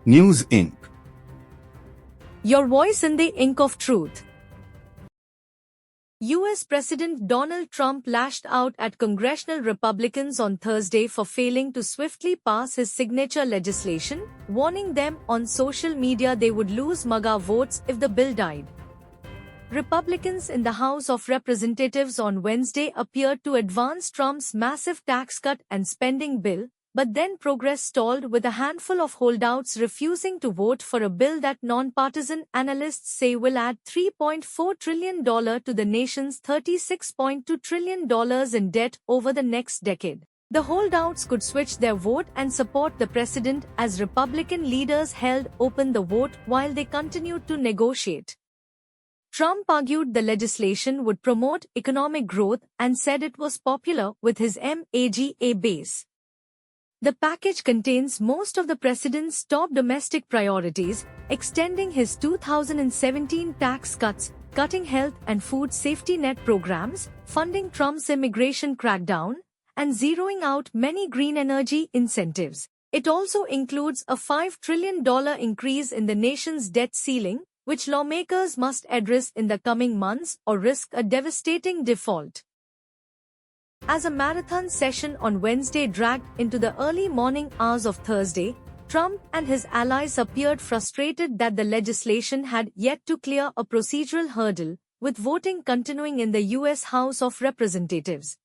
News Inc. Your voice in the ink of truth. U.S. President Donald Trump lashed out at congressional Republicans on Thursday for failing to swiftly pass his signature legislation, warning them on social media they would lose MAGA votes if the bill died. Republicans in the House of Representatives on Wednesday appeared to advance Trump's massive tax cut and spending bill, but then progress stalled with a handful of holdouts refusing to vote for a bill that nonpartisan analysts say will add $3.4 trillion to the nation's $36.2 trillion in debt over the next decade. The holdouts could switch their vote and support the president as Republican leaders held open the vote while they continued to negotiate. Trump argued the legislation would promote economic growth and said it was popular with his MAGA base. The package contains most of the president's top domestic priorities, extending his 2017 tax cuts, cutting health and food safety net programs, funding Trump's immigration crackdown, and zeroing out many green energy incentives. It also includes a $5 trillion increase in the nation's debt ceiling, which lawmakers must address in the coming months or risk a devastating default. As a marathon session on Wednesday dragged into the early morning hours of Thursday, Trump and his allies appeared frustrated that the legislation had yet to clear a procedural hurdle, with voting continuing in the U.S. House of Representatives.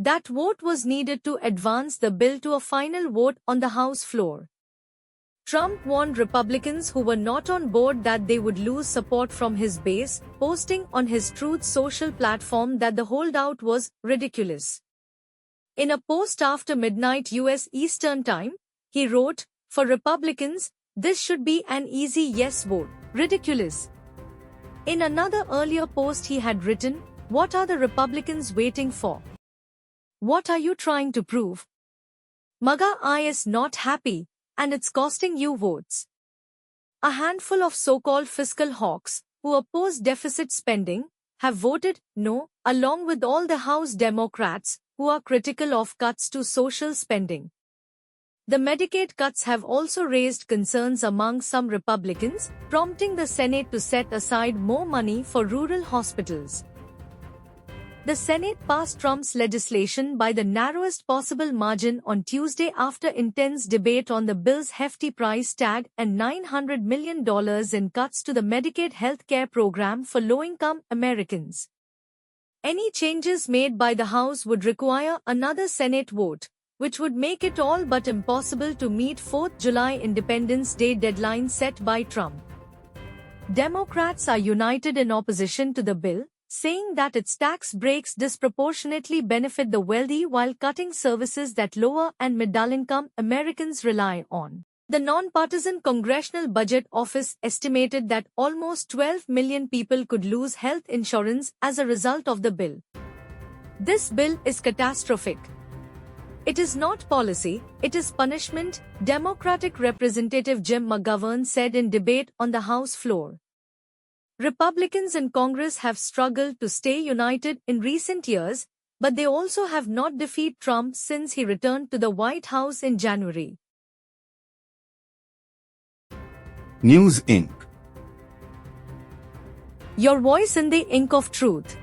That vote was needed to advance the bill to a final vote on the House floor. Trump warned Republicans who were not on board that they would lose support from his base, posting on his Truth Social platform that the holdout was ridiculous. In a post after midnight U.S. Eastern Time, he wrote, "For Republicans, this should be an easy yes vote. Ridiculous." In another earlier post he had written, "What are the Republicans waiting for? What are you trying to prove? MAGA is not happy, and it's costing you votes." A handful of so-called fiscal hawks, who oppose deficit spending, have voted no, along with all the House Democrats, who are critical of cuts to social spending. The Medicaid cuts have also raised concerns among some Republicans, prompting the Senate to set aside more money for rural hospitals. The Senate passed Trump's legislation by the narrowest possible margin on Tuesday after intense debate on the bill's hefty price tag and $900 million in cuts to the Medicaid health care program for low-income Americans. Any changes made by the House would require another Senate vote, which would make it all but impossible to meet 4th July Independence Day deadline set by Trump. Democrats are united in opposition to the bill, saying that its tax breaks disproportionately benefit the wealthy while cutting services that lower and middle-income Americans rely on. The nonpartisan Congressional Budget Office estimated that almost 12 million people could lose health insurance as a result of the bill. This bill is catastrophic. It is not policy, it is punishment, Democratic Representative Jim McGovern said in debate on the House floor. Republicans in Congress have struggled to stay united in recent years, but they also have not defeated Trump since he returned to the White House in January. News Inc. Your voice in the ink of truth.